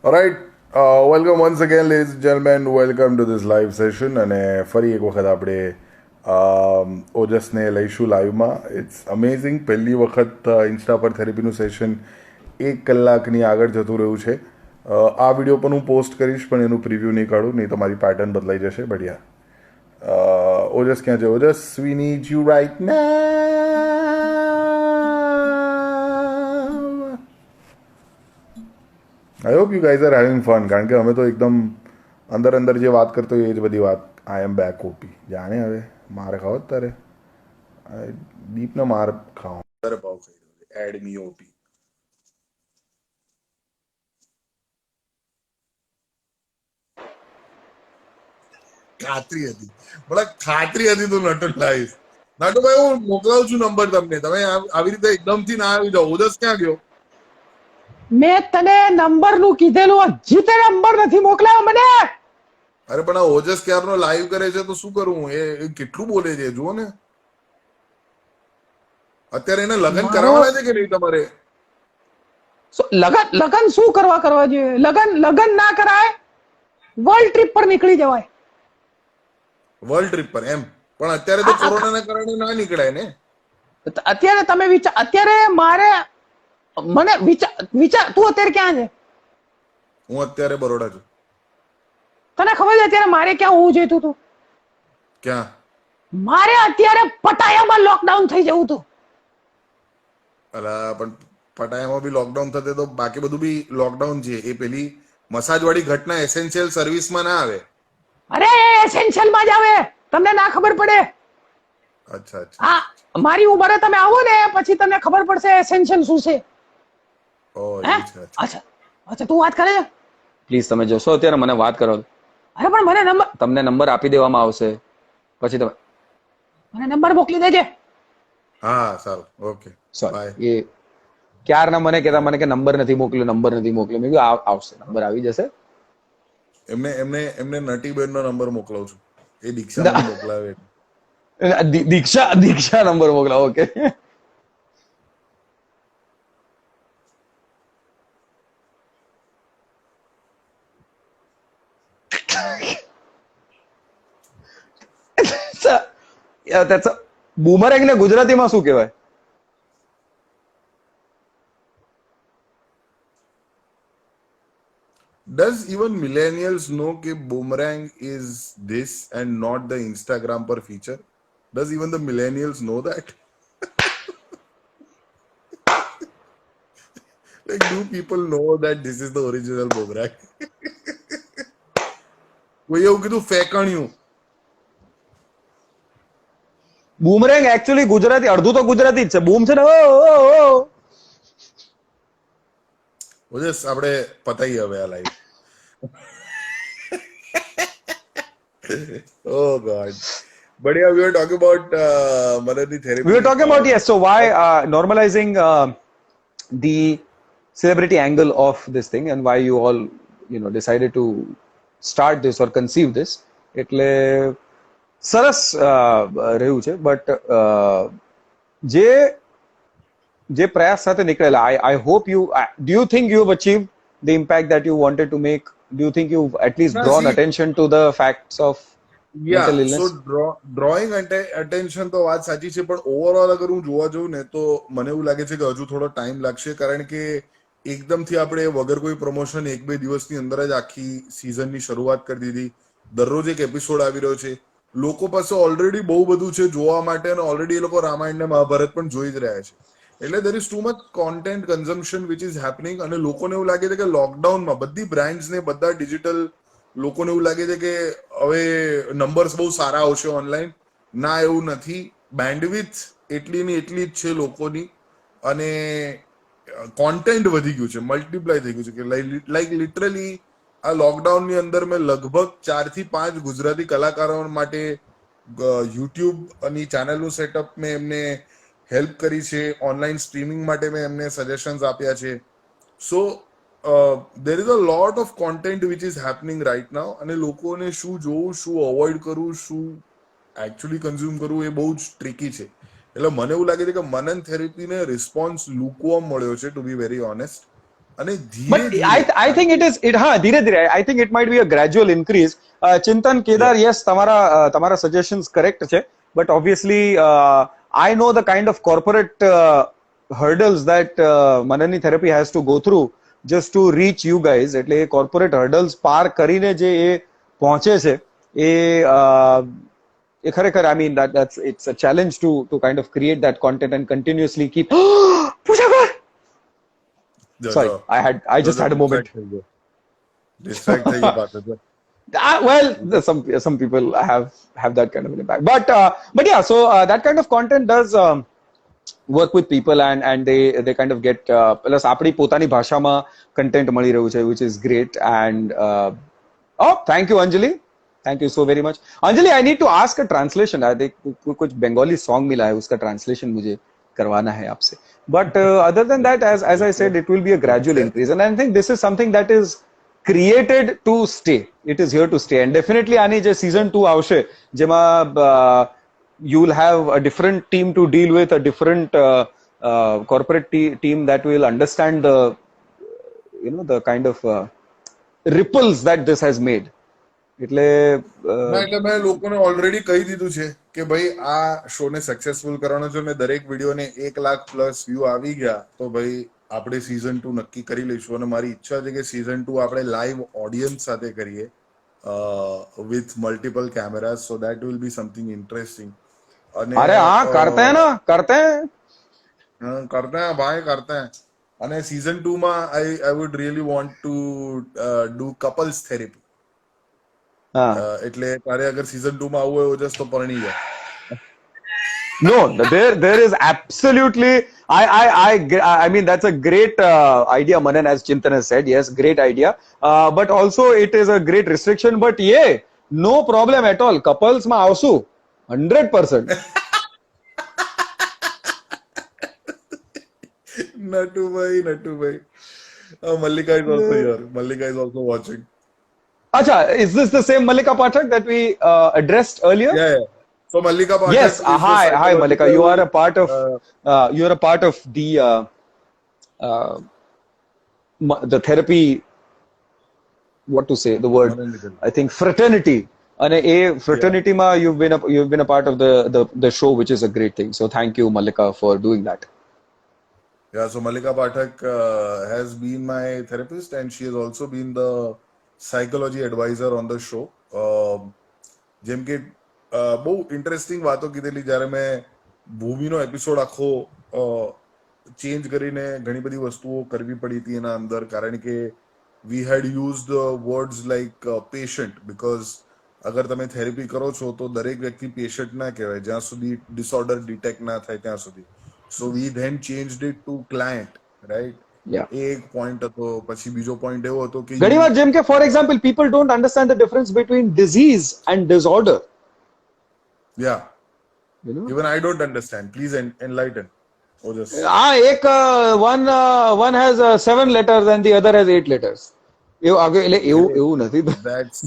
Alright, welcome once again, ladies and gentlemen. Welcome to this live session. અને ફરી એક વખત આપણે ઓજસને લઈશું લાઈવમાં. It's amazing. પહેલી વખત ઇન્સ્ટા પર થેરેપીનું સેશન 1 કલાકની આગળ જતું રહ્યું છે. આ વિડીયો પણ હું પોસ્ટ કરીશ, પણ એનું પ્રિવ્યૂ નહીં કાઢું, નહીં તો મારી પેટર્ન બદલાઈ જશે. બઢિયા. ઓજસ ક્યાં છે? Ojas, we need you right now. I hope you guys are having fun, કારણ કે અમે તો એકદમ અંદર અંદર જે વાત કરતો હોય એ જ બધી વાત. આઈ એમ બેક ઓપી. જાણે હવે મારે ખાવ જ તારે દીપને માર ખાવ તારે ભાવ ખાઈ રહ્યો એડ મી ઓપી. ખાતરી હતી, બડા ખાતરી હતી તું નટુ લાવીશ. નટુભાઈ હું મોકલાવું છું નંબર તમને, તમે આવી રીતે એકદમથી ના આવી જાઓ. ઓજસ ક્યાં ગયો? મેં તને નંબર નું કીધેલું, હજી તે નંબર નથી મોકલાયો મને. અરે પણ આ ઓજસ ક્યારનો લાઈવ કરે છે તો શું કરું? એ કેટલું બોલે છે જુઓ ને. અત્યારે એને લગ્ન કરાવવાના છે કે નહીં તમારે? લગન શું કરવા જોઈએ? લગન ના કરાય, વર્લ્ડ ટ્રીપ પર નીકળી જવાય. વર્લ્ડ ટ્રીપ પર એમ? પણ અત્યારે તો કોરોનાના કારણે ના નીકળાય ને. અત્યારે તમે વિચાર, અત્યારે મારે મને વિચાર તું અત્યારે ક્યાં છે? હું અત્યારે બરોડા છું. તને ખબર છે અત્યારે મારે ક્યાં હોવું જોઈતું હતું? ક્યાં? મારે અત્યારે પટાયામાં લોકડાઉન થઈ જવું હતું. અલા પણ પટાયામાં બી લોકડાઉન થતે તો બાકી બધું બી લોકડાઉન છે. એ પેલી મસાજ વાળી ઘટના એસેન્શિયલ સર્વિસમાં ના આવે. અરે એસેન્શિયલ માં જ આવે, તમને ના ખબર પડે. અચ્છા અચ્છા. હા, મારી ઉંમરે તમે આવો ને પછી તમને ખબર પડશે એસેન્શિયલ શું છે. અચ્છા અચ્છા, તું વાત કરે છે? પ્લીઝ તમે જશો અત્યારે મને વાત કરો. અરે પણ મને તમને નંબર આપી દેવામાં આવશે, પછી તમે મને નંબર મોકલી દેજે. હા સારું, ઓકે બાય. એ ક્યારના મને કે નંબર નથી મોકલ્યો. મેં કીધું આવશે, નંબર આવી જશે. એમને એમને એમને નટીબેન નો નંબર મોકલાવું છું. એ દીક્ષા મોકલાવે. દીક્ષા નંબર મોકલાવો. ઓકે. त्याचं બુમરેંગ ને ગુજરાતીમાં શું કહેવાય? Does even millennials know કે boomerang is this and not the Instagram per feature? Does even the millennials know that? Like, do people know that this is the original boomerang? કોઈ એવું કીધું ફેંકણ્યું. Boomerang actually Gujarati, અડધું તો ગુજરાતી જ છે. બૂમ છે ને ઓજસ આપણે પતાઈ હવે આ live. Oh God. But yeah, we were talking about Madan's therapy. We were talking about, yes, so why normalizing the celebrity angle of this thing and why you all, decided to start this or conceive this. એટલે સરસ રહ્યું છે. But જે પ્રયાસ સાથે નીકળેલા, I hope do you think you have achieved the impact that you wanted to make? Do you think you've at least drawn attention to the facts of mental illness? So drawing attention તો વાત સાચી છે, પણ overall અગર હું જોવા જઉં ને તો મને એવું લાગે છે કે હજુ થોડો ટાઈમ લાગશે, કારણ કે એકદમથી આપણે વગર કોઈ પ્રમોશન 1-2 દિવસની અંદર જ આખી સિઝનની શરૂઆત કરી દીધી. દરરોજ એક એપિસોડ આવી રહ્યો છે. લોકો પાસે ઓલરેડી બહુ બધું છે જોવા માટે, અને ઓલરેડી એ લોકો રામાયણ ને મહાભારત પણ જોઈ જ રહ્યા છે. એટલે there is too much content consumption which is happening. અને લોકોને એવું લાગે છે કે લોકડાઉનમાં બધી બ્રાન્ડ્સ ને બધા ડિજિટલ લોકોને એવું લાગે છે કે હવે નંબર્સ બહુ સારા આવશે ઓનલાઈન. ના, એવું નથી. બેન્ડવિડ્થ એટલી ને એટલી જ છે લોકોની, અને કોન્ટેન્ટ વધી ગયું છે, મલ્ટીપ્લાય થઈ ગયું છે. કે લાઈક લિટરલી આ લોકડાઉનની અંદર મેં લગભગ 4 થી 5 ગુજરાતી કલાકારો માટે યુટ્યુબ અને ચેનલનું સેટઅપ મેં એમને હેલ્પ કરી છે. ઓનલાઈન સ્ટ્રીમિંગ માટે મેં એમને સજેશન્સ આપ્યા છે. સો there is a lot of content which is happening right now. અને લોકોને શું જોવું, શું અવોઇડ કરવું, શું એકચ્યુઅલી કન્ઝ્યુમ કરવું, એ બહુ જ ટ્રિકી છે. એટલે મને એવું લાગે છે કે મનન થેરેપીને રિસ્પોન્સ લુકવોર્મ મળ્યો છે, ટુ બી વેરી ઓનેસ્ટ. અને ધીરે But ધીરે I think it is it हाँ धीरे धीरे I think it might be a gradual increase. Chintan Kedar, yes, તમારા suggestions correct છે, but obviously I know the kind of corporate hurdles that Manani therapy has to go through just to reach you guys. એટલે એ corporate hurdles પાર કરીને જે એ પહોંચે છે એ ખરેખર I mean that's it's a challenge to kind of create that content and continuously keep પૂજા કર. Sorry, I just had a moment. Distract થઈ ગયો પાછો. Well, some people have that kind of an impact, but yeah. So that kind of content does work with people, and they kind of get plus આપણી પોતાની ભાષામાં content મળી રહ્યું છે, which is great. And oh, thank you, Anjali. Thank you so very much, Anjali. I need to ask a translation. I think कुछ Bengali song मिला है, उसका translation मुझे करवाना है आपसे. But other than that, as I said, it will be a gradual increase, and I think this is something that is created to stay. It is here to stay, and definitely આની જે season 2 આવશે જેમાં you will have a different team to deal with, a different corporate team that will understand the the kind of ripples that this has made. એટલે એટલે મેં લોકોને already કહી દીધું છે કે ભાઈ આ શો ને સક્સેસફુલ કરવાનો છે ને દરેક વિડીયોને 1 લાખ પ્લસ વ્યૂ આવી ગયા તો ભાઈ આપણે સીઝન 2 નક્કી કરી લઈશું અને મારી ઈચ્છા છે કે સીઝન 2 આપણે લાઈવ ઓડિયન્સ સાથે કરીએ with multiple cameras, so that will be something interesting. અને અરે હા કરતે हैं ना करते हैं કરતે हैं ભાઈ કરતે हैं. અને સીઝન 2 માં I would really want to do couples therapy. એટલે તારે અગર સીઝન 2 માં આવવું હોય ઓજસ તો પરણી જાય. No, there is absolutely. I mean that's a great idea, Manan, as Chintan has said. Yes, great idea. But also it is a great restriction. But yeah, no problem at all. Couples ma આવશું 100%. Nattu bhai. Mallika is also here. Mallika is also watching. Acha, is this the same Mallika Pathak that we addressed earlier? Yeah. So Mallika Pathak. Yes. Hi, Mallika. You are a part of. You are a part of the therapy. What to say? The word. I think fraternity. And a fraternity ma you've been a part of the show, which is a great thing. So thank you, Mallika, for doing that. Yeah. So Mallika Pathak has been my therapist, and she has also been the psychology advisor on the show. જેમ કે બહુ interesting વાતો કીધેલી જ્યારે મેં ભૂમિનો episode આખો change કરીને ઘણી બધી વસ્તુઓ કરવી પડી હતી એના અંદર કારણ કે we had used the words like patient because અગર તમે થેરેપી કરો છો તો દરેક વ્યક્તિ પેશન્ટ ના કહેવાય જ્યાં સુધી ડિસઓર્ડર ડિટેક્ટ ના થાય ત્યાં સુધી. So we then changed it to client, right? એક પોઈન્ટ હતો. પછી બીજો પોઈન્ટ એવો હતો કે ઘણી વાર જેમ કે for example people don't understand the difference between disease and disorder. Yeah. Even I don't understand. Please enlighten. Or just એક one has 7 letters and the other has 8 letters. એવું નથી.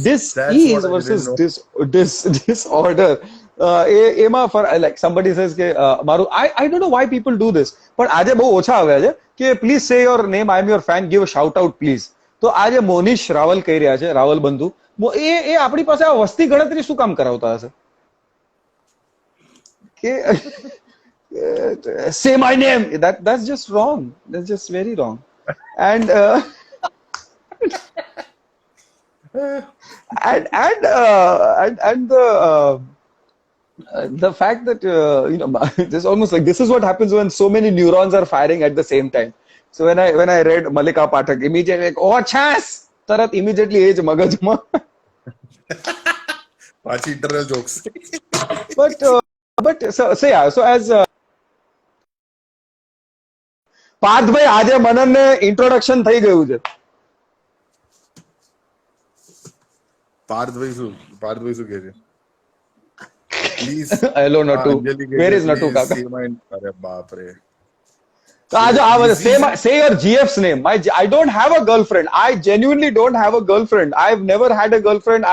Disease versus disorder. એમાં like somebody says કે મારું I don't know why people do this, પણ આજે બહુ ઓછા આવ્યા છે કે please say your name, I am your fan, give a shout out please. તો આજે મોનિશ રાવલ કહી રહ્યા છે, રાવલ બંધુ, એ આપણી પાસે આ વસ્તી ગણતરી શું કામ કરાવતા હશે કે say my name? That's just wrong. That's just very wrong. And the fact that this almost like this is what happens when so many neurons are firing at the same time. So when I read Mallika Pathak, immediately like, oh chas tarat immediately age magajma. પાછી internal jokes. but so yeah, so as પાર્થભાઈ આજે મનનને introduction થઈ ગયું છે. પાર્થભાઈ શું કહે છે? Please hello Natu. Where is Natu kaka? અરે બાપ રે. તો આજે say your GF's name. I don't have a girlfriend. I genuinely don't have a girlfriend. I've never had a girlfriend.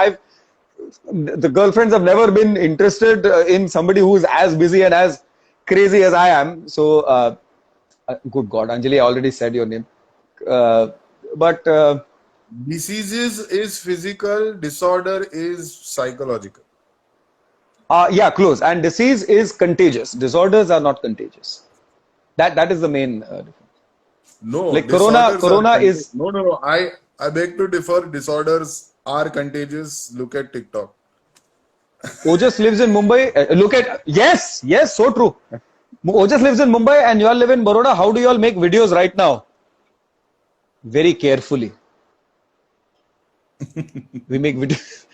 The girlfriends have never been interested in somebody who is as busy and as crazy as I am. So good God, Anjali, I already said your name. but Diseases is physical, disorder is psychological. yeah, close. And disease is contagious. Disorders are not contagious. That is the main difference. No, Like disorders are corona is no. I beg to differ. Disorders are contagious. Look at TikTok. Ojas lives in Mumbai. Look at yes, so true. Ojas lives in Mumbai and you all live in Baroda. How do you all make videos right now? Very carefully. We make videos.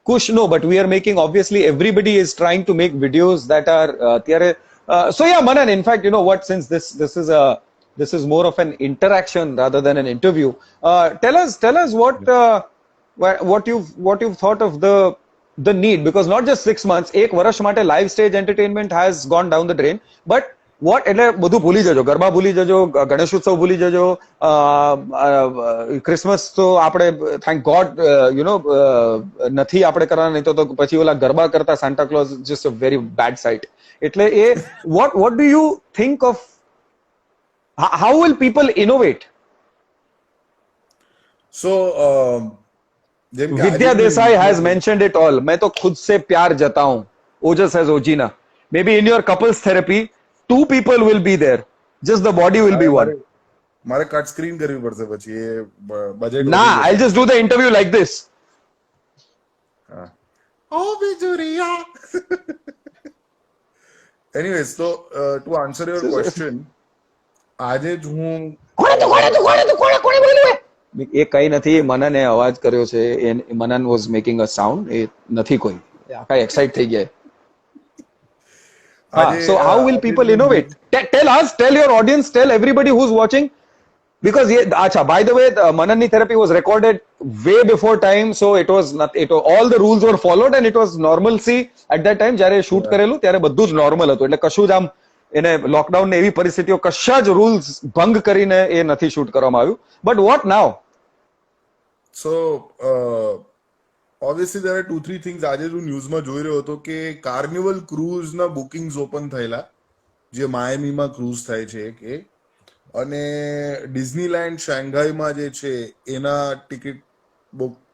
Kush, no, but we are making, obviously, everybody is trying to make videos that are, so yeah, Manan, in fact, you know what, since this is more of an interaction rather than an interview, tell us what you've thought of the need, because not just 6 months, એક વર્ષ માટે live stage entertainment has gone down the drain, but what, એટલે બધું ભૂલી જજો, ગરબા ભૂલી જજો, ગણેશ ઉત્સવ ભૂલી જજો, ક્રિસમસ તો આપણે થેન્ક ગોડ નથી આપણે કરવાના, નહીં તો પછી ઓલા ગરબા કરતા Santa Claus just a very bad sight. એટલે એ what do you think of how will people innovate? So, Vidya Desai has mentioned it all. मैं तो खुद से प्यार जता हूं. Ojas says Ojina. Maybe in your couples therapy, 2 people will be there. Just the body will be one. મારે cut screen કરવી પડશે પછી એ budget. Nah, I'll just do the interview like this. ઓ બિજુરિયા. Anyways, so to answer your question, આજે જ હું એ કઈ નથી, મનને અવાજ કર્યો છે, મનન વોઝ મેકિંગ અ સાઉન્ડ, એ નથી કોઈ, આખા એક્સાઇટ થઈ ગયા. So how will people innovate? Tell us, tell your audience, tell everybody who's watching, because acha, by the way, Mananni therapy was recorded way before time, so it was not, all the rules were followed and it was normalcy at that time. જ્યારે shoot કરેલું ત્યારે બધું જ normal હતું, એટલે કશું જ આમ એને લોકડાઉન ને એવી પરિસ્થિતિઓ કશા જ રૂલ્સ ભંગ કરીને એ નથી શૂટ કરવામાં આવ્યું. But what now? So, obviously there are 2-3 things. આજે હું ન્યૂઝમાં જોઈ રહ્યો હતો કે કાર્નિવલ ક્રૂઝના બુકિંગ્સ ઓપન થયેલા, જે માયામીમાં ક્રૂઝ થાય છે કે, અને ડિઝનીલેન્ડ શાંઘાઈમાં જે છે એના ટિકિટ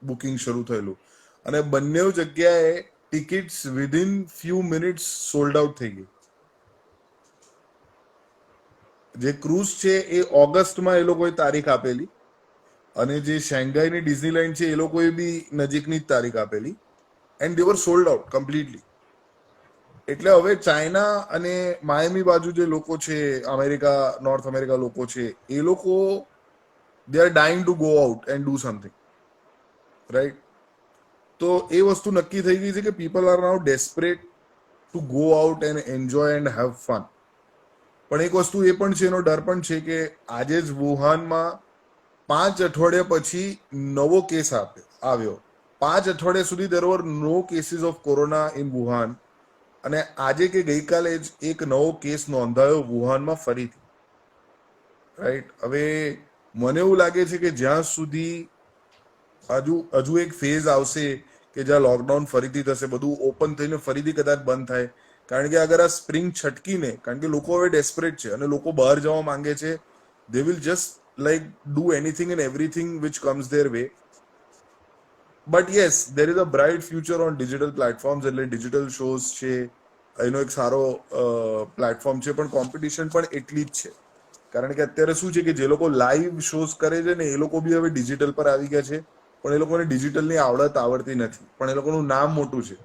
બુકિંગ શરૂ થયેલું, અને બંને જગ્યાએ tickets within few minutes sold out થઈ ગઈ. જે ક્રૂઝ છે એ ઓગસ્ટમાં એ લોકોએ તારીખ આપેલી, અને જે શાંઘાઈની ડિઝનીલેન્ડ છે એ લોકોએ બી નજીકની જ તારીખ આપેલી, and they were sold out completely. એટલે હવે ચાઇના અને માયામી બાજુ જે લોકો છે, અમેરિકા, નોર્થ અમેરિકા લોકો છે, એ લોકો they are dying to go out and do something, right? તો એ વસ્તુ નક્કી થઈ ગઈ છે કે people are now desperate to go out and enjoy and have fun. પણ એક વસ્તુ એ પણ છે, એનો ડર પણ છે કે આજે જ વુહાનમાં 5 અઠવાડિયા પછી નવો કેસ આવ્યો. 5 અઠવાડિયા સુધી there were no cases of corona in Wuhan, અને આજે કે ગઈકાલે જ એક નવો કેસ નોંધાયો વુહાનમાં ફરીથી, રાઈટ? હવે મને એવું લાગે છે કે જ્યાં સુધી હજુ એક ફેઝ આવશે કે જ્યાં લોકડાઉન ફરીથી થશે, બધું ઓપન થઈને ફરીથી કદાચ બંધ થાય, કારણ કે અગર આ સ્પ્રિંગ છટકીને, કારણ કે લોકો હવે ડેસ્પરેટ છે અને લોકો બહાર જવા માંગે છે, they will just like do anything and everything which comes their way. But yes, there is a bright future on digital platforms. એટલે digital shows છે એનો એક સારો પ્લેટફોર્મ છે, પણ કોમ્પિટિશન પણ એટલી જ છે, કારણ કે અત્યારે શું છે કે જે લોકો લાઈવ શોઝ કરે છે ને એ લોકો બી હવે ડિજિટલ પર આવી ગયા છે, પણ એ લોકોને ડિજિટલની આવડતી નથી, પણ એ લોકોનું નામ મોટું છે.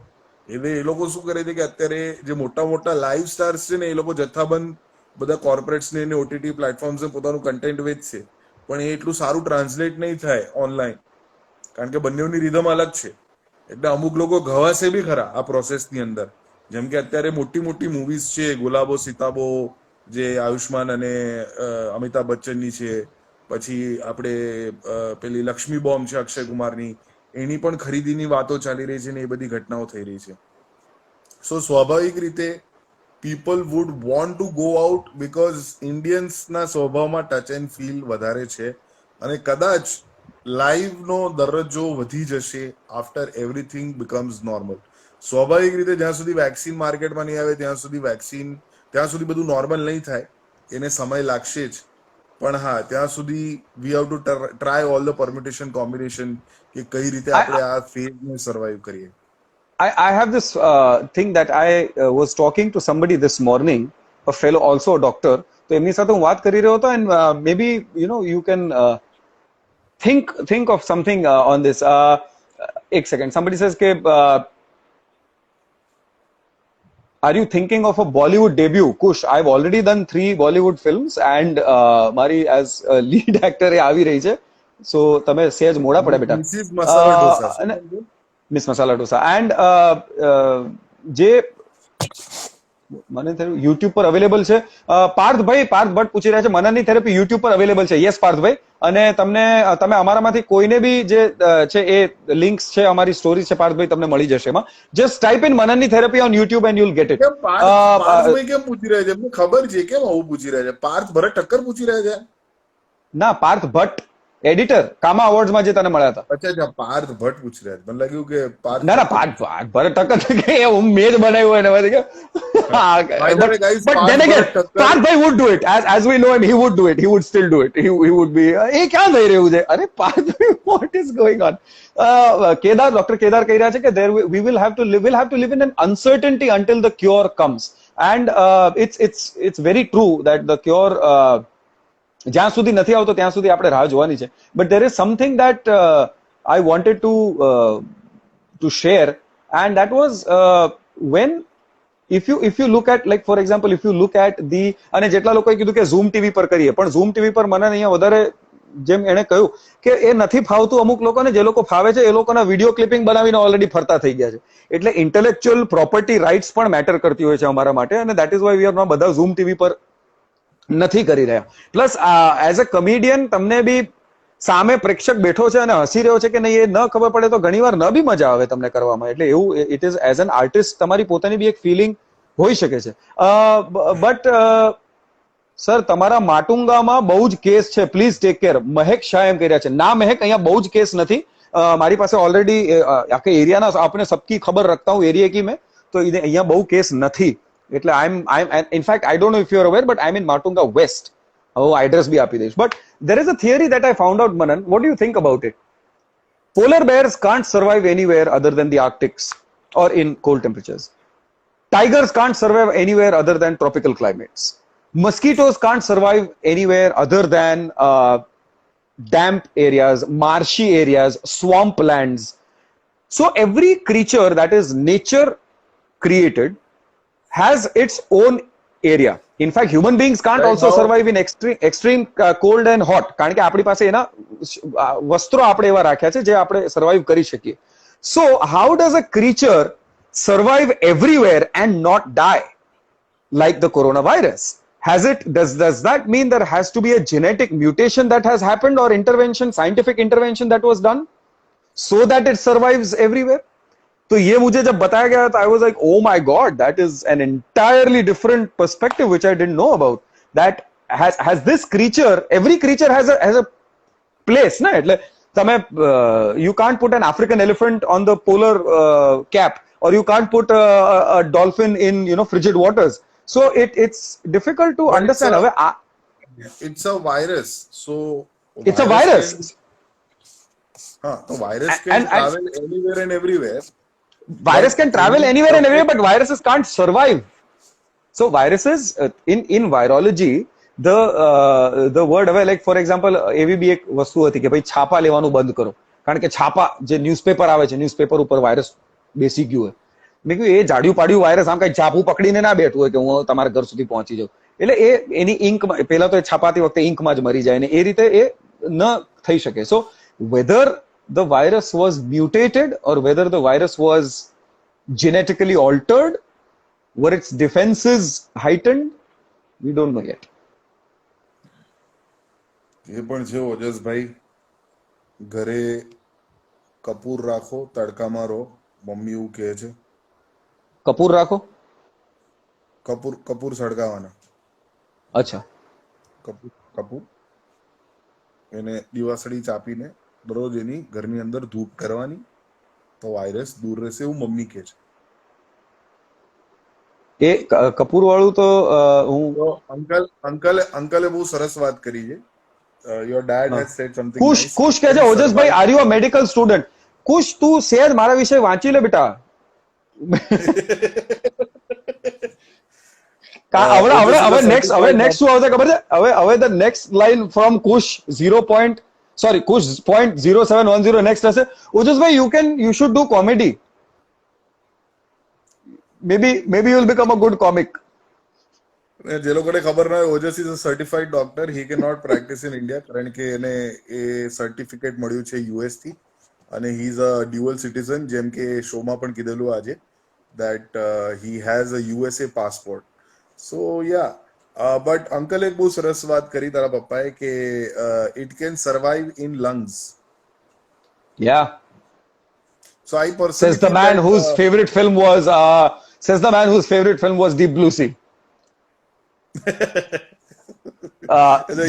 એટલે એ લોકો શું કરે છે કે અત્યારે જે મોટા મોટા લાઈવ સ્ટાર્સ છે ને એ લોકો જથ્થાબંધ બધા કોર્પોરેટ્સને અને ઓટીટી પ્લેટફોર્મ્સને પોતાનું કન્ટેન્ટ વેચશે, પણ એ એટલું સારું ટ્રાન્સલેટ નહીં થાય ઓનલાઈન, કારણ કે બંનેની રીધમ અલગ છે. એટલે અમુક લોકો ઘવાશે બી ખરા આ પ્રોસેસની અંદર. જેમ કે અત્યારે મોટી મોટી મૂવીઝ છે, ગુલાબો સિતાબો જે આયુષ્માન અને અમિતાભ બચ્ચનની છે, પછી આપણે પેલી લક્ષ્મી બોમ્બ છે અક્ષય કુમારની, એની પણ ખરીદીની વાતો ચાલી રહી છે ને એ બધી ઘટનાઓ થઈ રહી છે. સો સ્વાભાવિક રીતે people would want to go out because ઇન્ડિયન્સના સ્વભાવમાં ટચ એન્ડ ફીલ વધારે છે, અને કદાચ લાઈવનો દરજ્જો વધી જશે આફ્ટર એવરીથિંગ બીકમ્સ નોર્મલ. સ્વાભાવિક રીતે જ્યાં સુધી વેક્સિન માર્કેટમાં નહીં આવે ત્યાં સુધી બધું નોર્મલ નહીં થાય, એને સમય લાગશે જ. પણ હા ત્યાં સુધી we have to try all the permutation combination કે કઈ રીતે I, આપણે આ ફેઝને સર્વાઈવ કરીએ. I have this thing that I was talking to somebody this morning, a fellow, also a doctor. તો એમની સાથે હું વાત કરી રહ્યો હતો, and maybe you can think of something on this. Ek second. Somebody says ke are you thinking of a Bollywood debut? Kush, I've already done 3 Bollywood films and મારી as a lead actor એ આવી રહી છે. So તમે સહેજ મોડા પડ્યા બેટા. Mrs masala dosa. અને મિસ મસાલા ઢોસા એન્ડ જે મને થયું યુટ્યુબ પર અવેલેબલ છે. પાર્થ ભટ્ટ પૂછી રહ્યા છે મનનની થેરપી યુટ્યુબ પર અવેલેબલ છે. યસ પાર્થભાઈ, અને તમે અમારામાંથી કોઈને બી જે છે એ લિંક્સ છે, અમારી સ્ટોરી છે પાર્થભાઈ, તમને મળી જશે એમાં. જસ્ટ ટાઈપ ઇન મનનની therapy on YouTube and you'll get it. કેમ પાર્થભાઈ કેમ પૂછી રહ્યા છે? એમને ખબર છે કેમ આવું પૂછી રહ્યા છે? પાર્થ ભરત ઠક્કર પૂછી રહ્યા છે? ના, પાર્થ ભટ્ટ એડિટર કામા અવોર્ડ્સ માં જે તને મળ્યા હતા. અચ્છા, પાર્થ ભટ્ટ પૂછી રહ્યા છે. મને લાગ્યું કે પાર્થ. ના પાર્થ ભરત ઠક્કર કે હું મેં જ બનાવ્યું હોય ને બધી કે but then again Parthbhai would do it as we know him. He would do it. He would still do it. He would be એ ક્યાં થઈ રહ્યું છે? અરે Parthbhai, what is going on? Dr. Kedar કહી રહ્યા છે કે we will have to live in an uncertainty until the cure comes, and it's very true that the cure જ્યાં સુધી નથી આવતો ત્યાં સુધી આપણે રાહ જોવાની છે. But there is something that I wanted to share, and that was when if you look at, like for example, if you look at the, અને જેટલા લોકોએ કીધું કે ઝૂમ ટીવી પર કરીએ, પણ ઝૂમ ટીવી પર મને અહીંયા વધારે જેમ એણે કહ્યું કે એ નથી ફાવતું અમુક લોકોને. જે લોકો ફાવે છે એ લોકોના વિડીયો ક્લિપિંગ બનાવીને ઓલરેડી ફરતા થઈ ગયા છે. એટલે ઇન્ટેલેક્ચ્યુઅલ પ્રોપર્ટી રાઇટ્સ પણ મેટર કરતી હોય છે અમારા માટે, અને that is why we are બધા ઝૂમ ટીવી પર નથી કરી રહ્યા. પ્લસ એઝ અ કમેડિયન તમને બી સામે પ્રેક્ષક બેઠો છે અને હસી રહ્યો છે કે નહીં એ ન ખબર પડે તો ઘણીવાર ન બી મજા આવે તમને કરવામાં. એટલે એવું it is as an artist તમારી પોતાની બી એક ફિલિંગ હોઈ શકે છે. બટ સર તમારા માટુંગામાં બહુ જ કેસ છે, પ્લીઝ ટેક કેર. મહેક શાહ એમ કહી રહ્યા છે. ના મહેક, અહીંયા બહુ જ કેસ નથી. મારી પાસે ઓલરેડી આખે એરિયાના આપણે સબકી ખબર રખતા હું એરિયા કી મેં, તો અહીંયા બહુ કેસ નથી. એટલે આઈ એમ in fact I don't know if you are aware, but I'm in Matunga West. Address બી આપી દઈશ. But there is a theory that I found out, Manan. What do you think about it? Polar bears can't survive anywhere other than the Arctics or in cold temperatures. Tigers can't survive anywhere other than tropical climates. Mosquitoes can't survive anywhere other than damp areas, marshy areas, swamplands. So every creature that is nature created has its own area. In fact, human beings can't also survive in extreme cold and hot. કારણ કે આપણી પાસે એના વસ્ત્રો આપણે એવા રાખ્યા છે જે આપણે સર્વાઈવ કરી શકીએ. So how does a creature survive everywhere and not die like the coronavirus? Does that mean there has to be a genetic mutation that has happened, or scientific intervention that was done so that it survives everywhere? तो ये मुझे जब बताया गया था, I was like, oh my god, that is an entirely different perspective which I didn't know about. That has this creature, every creature has a place, na? એટલે તમે you can't put an African elephant on the polar cap, or you can't put a dolphin in frigid waters. So it's difficult to understand. It's a virus, so it's a virus. So virus can travel anywhere and everywhere. Virus can travel anywhere and everywhere, but viruses can't survive. So viruses in virology, the word હવે like for example એવી બી એક વસ્તુ હતી કે ભાઈ છાપા લેવાનું બંધ કરો, કારણ કે છાપા જે ન્યૂઝપેપર આવે છે, ન્યૂઝપેપર ઉપર વાયરસ બેસી ગયું હોય. મેં કહ્યું એ જાડિયું પાડ્યું વાયરસ આમ કઈ છાપું પકડીને ના બેઠું હોય કે હું તમારા ઘર સુધી પહોંચી જાઉં. એટલે એની ઇંક પહેલા તો એ છાપાતી વખતે ઇંકમાં જ મરી જાય, ને એ રીતે એ ન થઈ શકે. So whether the virus was mutated or whether the virus was genetically altered, were its defenses heightened, we don't know yet. એ પણ છે ઓજસભાઈ, ઘરે કપૂર રાખો, તડકામાં રહો, મમ્મી એવું કહે છે. કપૂર રાખો, કપૂર સળગાવાના. અચ્છા, કપૂર એને દિવાસળી ચાપીને દરરોજ એની ઘરની અંદર ધૂપ કરવાની તો વાયરસ દૂર રહેશે એવું મમ્મી કહે છે. એ કપૂર વાળું તો હું અંકલે બહુ સરસ વાત કરી છે your dad હા. has said something Kush nice. Kush It કહે છે, can ઓજસભાઈ, survive. Are you a medical student? Kush, તું સેજ મારા વિશે વાંચી લે બેટા. હવે Ojas is a next certified શું આવશે ખબર છે? હવે the next line from Kush 0. Sorry, Kush .0710 next હશે. ઓજસભાઈ, you should do comedy. Maybe you will become a good comic. જે લોકોને ખબર ના હોય, Ojas is a certified doctor. He can not practice in India કારણ કે એને એ સર્ટિફિકેટ મળ્યું છે યુએસ થી, અને he is a dual citizen, જેમ કે શોમાં પણ કીધેલું આજે that he has a USA passport. So yeah, but અંકલે એક બહુ સરસ વાત કરી તારા પપ્પાએ કે it can survive in lungs. Yeah. So I personally Says the feel man that whose favorite film was Deep Blue Sea. he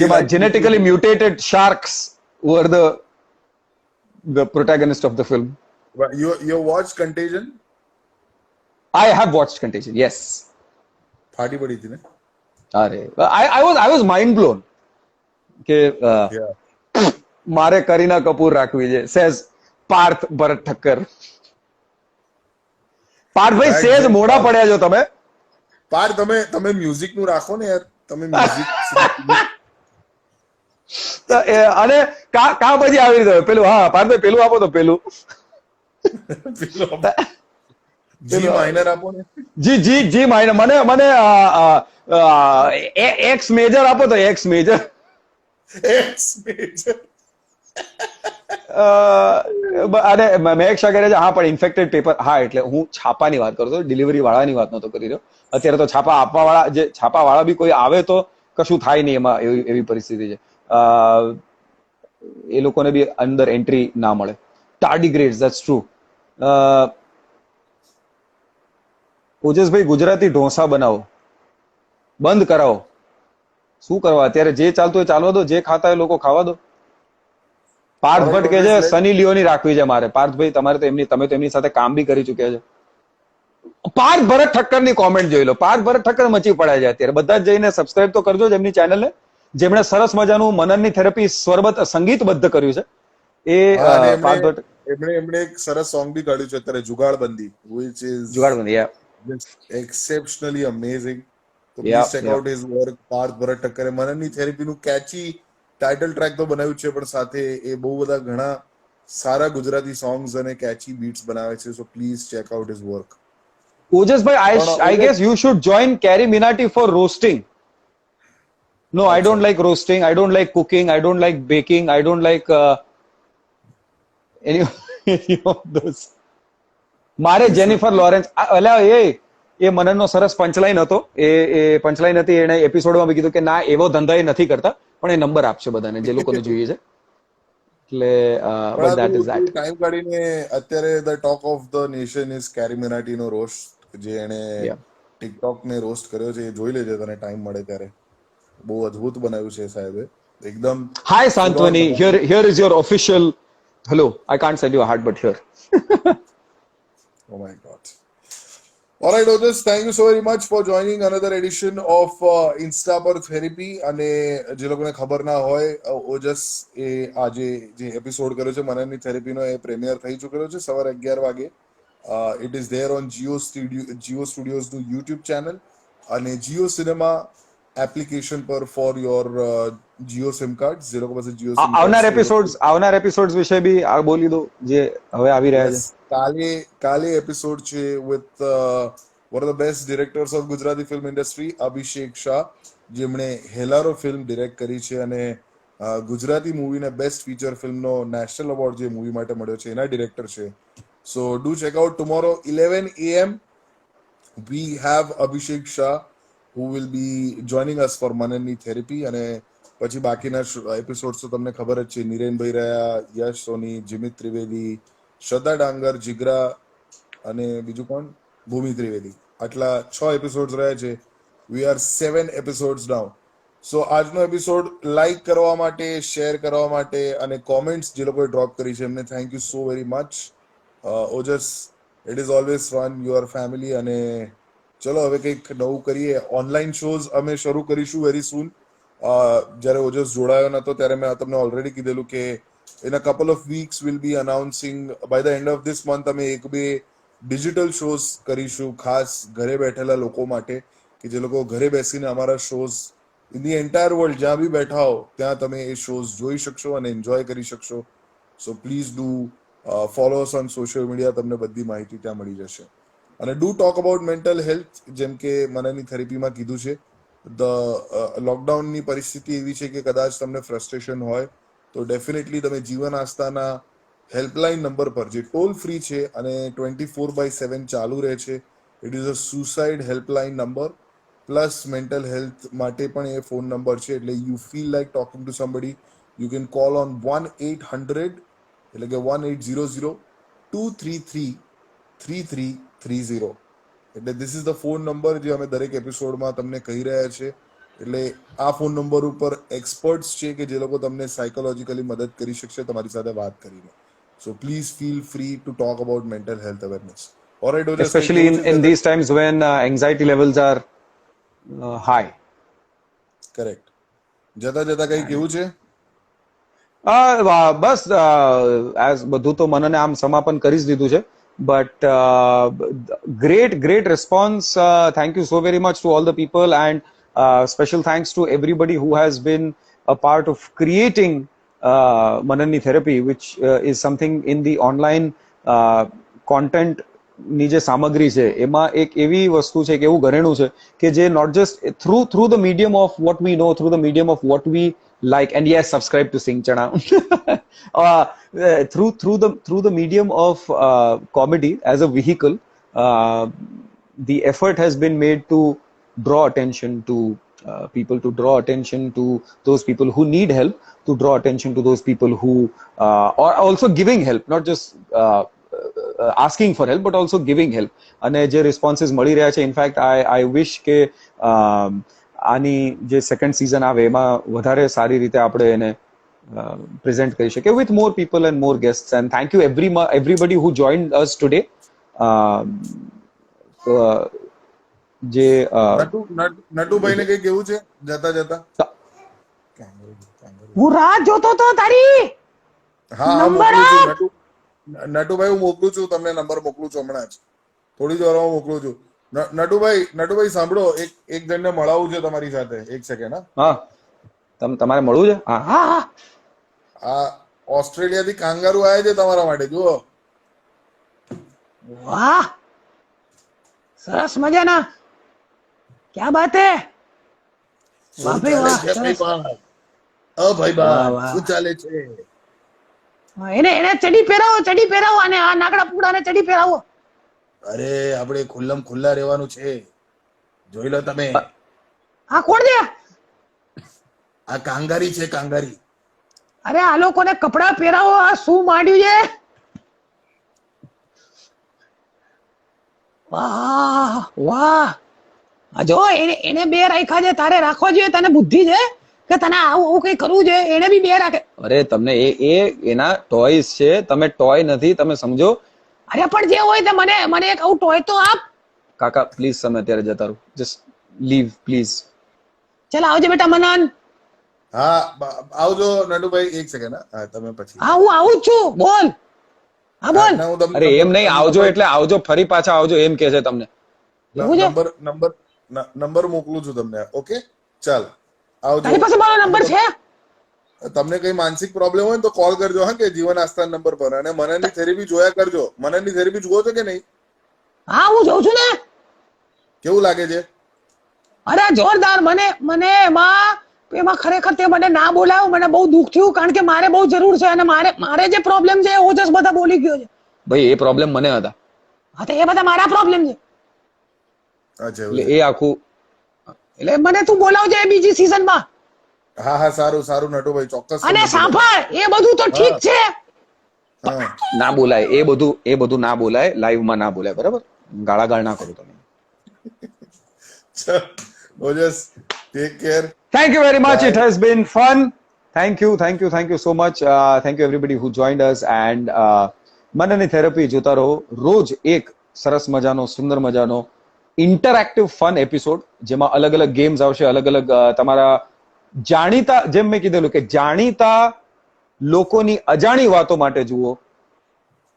જેમાં likes genetically nuclear. mutated sharks were the protagonist of the film. You watched Contagion? I have watched Contagion. Yes. ફાટી પડી હતી ને? I was mind blown કે Yeah. મારે કરીના કપૂર રાખવી છે, says Parth Bharat Thakkar. Parthbhai, That સેજ Jim મોડા Park. પડ્યા છો તમે. પાર તમે મ્યુઝિક નું રાખો ને યાર, તમે મ્યુઝિક અને કા પછી આવી રીતે પેલું, હા પાર્થભાઈ પેલું આપો તો પેલું. જી માઇનર આપો ને. જી માઇનર. મને એક્સ મેજર આપો તો એક્સ મેજર. Ex major. અને મહેક શાહ કહે છે, હા પણ ઇન્ફેક્ટેડ પેપર. હા, એટલે હું છાપાની વાત કરું છું, ડિલિવરી વાળાની વાત નતો કરી રહ્યો. અત્યારે તો છાપા વાળા બી કોઈ આવે તો કશું થાય નહીં, એમાં એવી પરિસ્થિતિ છે. એ લોકોને બી અંદર એન્ટ્રી ના મળે. ટાર્ડિગ્રેડ્સ, ધેટ્સ ટ્રુ. ઓજસભાઈ, ગુજરાતી ઢોસા બનાવો, બંધ કરાવો. શું કરવા? અત્યારે જે ચાલતું હોય ચાલવા દો, જે ખાતા હોય લોકો ખાવા દો. પાર્થ Alright, ભટ્ટ કે છે Otis, સની લિયોની રાખવી છે મારે. પાર્થભાઈ, તમે તો એમની સાથે કામ બી કરી ચુક્યા છે. પાર્થ ભરત ઠક્કરની કોમેન્ટ જોઈ લો. પાર્થ ભરત ઠક્કર મચી પડ્યા છે અત્યારે. બધા જ જઈને સબસ્ક્રાઇબ તો કરજો એમની ચેનલને, જેમણે સરસ મજાનું મનનની થેરપી સંગીતબદ્ધ કર્યું છે. એ હા, અને પાર્થ ભટ્ટ. એમણે એક સરસ સોંગ બી કાઢ્યું છે અત્યારે, જુગાડબંધી, which is જુગાડબંધી. just exceptionally amazing. તો yeah please check out his work. Parth Bharat ઠક્કરે મનનની થેરપીનું કેચી ટાઇટલ ટ્રેક તો બનાવ્યું છે, પણ સાથે એ બહુ બધા ઘણા સારા ગુજરાતી સોંગ્સ અને કેચી બીટ્સ બનાવે છે. So please check out his work. ઓજસભાઈ, I guess you should join Carrie Minati for roasting. No, I don't like roasting. I don't like cooking. I don't like baking. I don't like any of those. મારે Jennifer Lawrence, એ મનનનો સરસ પંચલાઈન હતો. એ પંચલાઈન હતી, એને એપિસોડમાં બી કીધું કે ના, એવો ધંધા એ નથી કરતા, પણ એ નંબર આપશે બધાને જે લોકોને જોઈએ છે. એટલે but that is that. Time કાઢીને અત્યારે the talk of the nation is Carry મિનાટીનો રોસ્ટ, જે એને ટિકટોક ને રોસ્ટ કર્યો છે. એ જોઈ લેજે તને ટાઈમ મળે ત્યારે. બહુ અદ્ભુત બનાવ્યું છે સાહેબે, એકદમ. Hi Santvani, here is your official. Hello, I can't send you a heart, but here. Oh my God. All right, Otis, thank you so very much for joining another edition of Insta પર Therapy. અને જે લોકોને ખબર ના હોય, ઓજસ એ આજે જે episode કર્યો છે મનનની થેરપીનો, એ પ્રીમિયર થઈ ચૂકેલો છે સવારે 11 વાગે. It is there on Jio સ્ટુડિયોઝનું યુટ્યુબ ચેનલ અને જીઓ સિનેમા એપ્લિકેશન પર for your Jio SIM card. જે લોકો પાસે જીઓ સિમ આવનાર એપિસોડ્સ વિશે બી બોલી દો જે હવે આવી રહ્યા છે. કાલે એપિસોડ છે with one of the best directors of Gujarati film industry, Abhishek Shah, જેમણે હેલારો ફિલ્મ ડિરેક્ટ કરી છે અને ગુજરાતી મૂવીને બેસ્ટ ફીચર ફિલ્મનો નેશનલ એવોર્ડ જે મૂવી માટે મળ્યો છે એના ડિરેક્ટર છે. So do check out tomorrow 11 AM. We have Abhishek Shah who will be joining us for મનનની થેરપી. અને પછી બાકીના એપિસોડ્સ તો તમને ખબર જ છે, નિરેનભાઈ રહ્યા, યશ સોની, જીમિત ત્રિવેદી, શ્રદ્ધા ડાંગર, જીગરા અને બીજું કોણ, ભૂમિ ત્રિવેદી. આટલા 6 એપિસોડ્સ રહ્યા છે. વી આર 7 એપિસોડ્સ નાઉ. સો આજનો એપિસોડ લાઈક કરવા માટે, શેર કરવા માટે અને કોમેન્ટ્સ જે લોકોએ ડ્રોપ કરી છે એમને thank you so very much. Ojas, it is always fun, your family. અને ચલો હવે કંઈક નવું કરીએ. ઓનલાઈન શોઝ અમે શરૂ કરીશું વેરી સૂન. જ્યારે ઓજસ જોડાયો નતો ત્યારે મેં તમને ઓલરેડી કીધેલું કે in a couple of weeks will be announcing by the end of this month અમે એક બે ડિજિટલ શોઝ કરીશું ખાસ ઘરે બેઠેલા લોકો માટે કે જે લોકો ઘરે બેસીને અમારા shows in the entire world જ્યાં બી બેઠા હો ત્યાં તમે એ શોઝ જોઈ શકશો અને એન્જોય કરી શકશો. So please do follow us on social media, તમને બધી માહિતી ત્યાં મળી જશે. અને do talk about mental health, જેમ કે મનની થેરેપીમાં કીધું છે. લોકડાઉનની પરિસ્થિતિ એવી છે કે કદાચ તમને ફ્રસ્ટ્રેશન હોય તો ડેફિનેટલી તમે જીવન આસ્થાના હેલ્પલાઇન નંબર પર જે ટોલ ફ્રી છે અને 24/7 ચાલુ રહે છે, it is a suicide helpline number plus mental health માટે પણ એ ફોન નંબર છે. એટલે you feel like talking two somebody, you can call on 1-800 એટલે કે 1-800-233-3330. એટલે this is the phone number જે અમે દરેક એપિસોડમાં તમને કહી રહ્યા છે. એટલે આ ફોન નંબર ઉપર એક્સપર્ટ્સ છે કે જે લોકો તમને સાયકોલોજીકલી મદદ કરી શકશે તમારી સાથે વાત કરીને. So please feel free to talk about mental health awareness. Alright Ojas, especially in these times when anxiety levels are high. Correct. જતા જતા કઈ કેવું છે? બસ એઝ બધું તો મનને આમ સમાપન કરી જ દીધું છે. But great response. Thank you so very much to all the people, and special thanks to everybody who has been a part of creating Manani Therapy, which is something in the online content ની જે સામગ્રી છે એમાં એક એવી વસ્તુ છે કે એવું ઘરેણું છે કે જે not just through the medium of what we know, through the medium of what we like, and yes, subscribe to Sing Chana. Through the medium of comedy as a vehicle, the effort has been made to draw attention to people, to draw attention to those people who need help, to draw attention to those people who are also giving help, not just asking for help but also giving help. અને જે responses મળી રહ્યા છે, in fact આઈ વિશ કે આની જે second season આવે એમાં વધારે સારી રીતે આપણે એને પ્રેઝન્ટ કરી શકીએ with more people and more guests. And thank you everybody who joined us today. જે નટુભાઈને કઈ કેવું છે જતા જતા? હું રાહ જોતો તો તારી. હા હા, નંબર મોકલું છું આપ. નટુભાઈ, હું મોકલું છું તમને નંબર, મોકલું છું હમણાં જ, થોડી જ વારમાં મોકલું છું. નટુભાઈ સાંભળો, એક જણને મળાવવું છે તમારી સાથે, એક સેકન્ડ. હા, તમારે મળવું છે? હા હા હા, આ ઓસ્ટ્રેલિયાથી કાંગારૂ આવ્યા છે તમારા માટે, જુઓ. વાહ, સરસ મજાના. ક્યા બાત હે. વાહ શું ભાઈ ચાલે વાહ, છે સરસ. ભાઈ? ભાઈ વાહ, વાહ. શું ચાલે છે? હા, એને ચડી પહેરાવો અને આ નાગડા પુડાને ચડી પહેરાવો. અરે આપણે ખુલ્લમ ખુલ્લા રહેવાનું છે, જોઈ લો તમે. આ કોણ છે? આ કાંગારી છે, કાંગારી. અરે આ લોકોને કપડા પહેરાવો, આ શું માંડ્યું છે? વાહ વાહ. આ જો એને બે રાખ્યા છે, તારે રાખવા જોઈએ. તને બુદ્ધિ છે કે તને આવું કઈ કરવું છે? એને બી બે રાખે. અરે તમને એ એના ટોયસ છે, તમે ટોય નથી, તમે સમજો. અરે પણ જે હોય તે મને એક આવું ટોય તો આપ. કાકા પ્લીઝ તમે અત્યારે જતા રહો, જસ્ટ લીવ પ્લીઝ. ચાલ આવજે બેટા મનન. હા આવજો નટુભાઈ, એક સેકન્ડ. હા તમે પછી. હા હું આવું જ છું, બોલ. હા બોલ. ના, હું તમને અરે એમ નહીં, આવજો એટલે આવજો, ફરી પાછા આવજો એમ કે છે તમને. એવું છે? નંબર મોકલું છું તમને. ઓકે ચાલ આવજો. તારી પાસે મારો નંબર છે? તમને કઈ માનસિક પ્રોબ્લેમ હોય ને તો કોલ કરજો, હા, કે જીવન આસ્થા નંબર પર. અને મનનની થેરેપી જોયા કરજો. મનનની થેરેપી જુઓ છો કે નહીં? હા હું જોઉં છું ને. કેવું લાગે છે? અરે જોરદાર. મને એમાં ખરેખર તે મને ના બોલાવ્યો, મને બહુ દુઃખ થયું, કારણ કે મારે બહુ જરૂર છે અને મારે જે પ્રોબ્લેમ છે એ ઓજસ બધા બોલી ગયો છે. ભાઈ એ પ્રોબ્લેમ મને હતા. હા તો એ બધા મારા પ્રોબ્લેમ છે. અચ્છા, એટલે એ આખું. એટલે મને તું બોલાવજે બીજી સીઝનમાં. હા હા, સારું સારું નટુભાઈ, ચોક્કસ. અને સાંભળ, એ બધું તો ઠીક છે. હા ના બોલાય એ બધું ના બોલાય, લાઈવમાં ના બોલાય, બરાબર? ગાળાગાળ ના કરો તમે. Ojas, take care. Thank you very much. Bye. It has been fun. Thank you so much. Thank you everybody who joined us. And મનની થેરપી જોતા રહો. રોજ એક સરસ મજાનો, સુંદર મજાનો ઇન્ટરેક્ટિવ ફન એપિસોડ, જેમાં અલગ અલગ ગેમ્સ આવશે, અલગ અલગ તમારા જાણીતા, જેમ મેં કીધેલું કે જાણીતા લોકોની અજાણી વાતો માટે જુઓ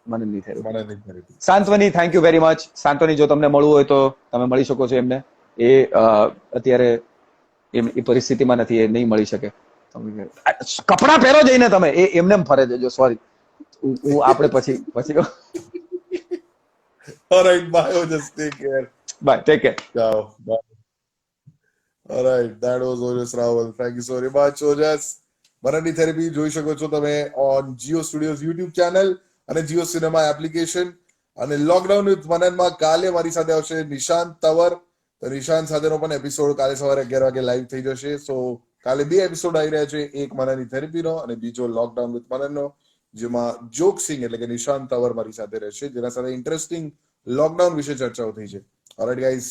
મનનની થેરપી. મનનની therapy. Santvani, thank you very much. Santvani, જો તમને મળવું હોય તો તમે મળી શકો છો એમને. એ અત્યારે એ પરિસ્થિતિમાં નથી, એ નહીં મળી શકે. કપડા પહેરો જઈને તમે, એ એમને એમ ફરે છે. જો સોરી, હું આપણે પછી Alright, bye, Ojas. Take care. Bye, take care. Ciao. Bye. Alright, that was Ojas Rawal. Thank you so very much, Ojas. મનનની થેરપી જોઈ શકો છો તમે on Jio studios YouTube channel અને જીઓ સિનેમા એપ્લિકેશન. અને લોકડાઉન વિથ મનનમાં કાલે મારી સાથે આવશે નિશાંત તવર. તો નિશાંત સાથેનો પણ એપિસોડ કાલે સવારે 11 વાગે લાઈવ થઈ જશે. સો કાલે 2 એપિસોડ આવી રહ્યા છે, એક મનનની થેરપીનો અને બીજો લોકડાઉન વિથ મનનનો, જેમાં જોગસિંગ એટલે કે નિશાંત તવર મારી સાથે રહેશે, જેના સાથે ઇન્ટરેસ્ટિંગ લોકડાઉન વિશે ચર્ચાઓ થઈ છે. ઓલરાઈટ ગાઈઝ,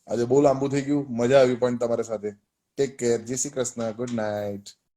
આજે બહુ લાંબુ થઈ ગયું, મજા આવી પણ તમારી સાથે. ટેક કેર, જય શ્રી કૃષ્ણ, ગુડ નાઇટ.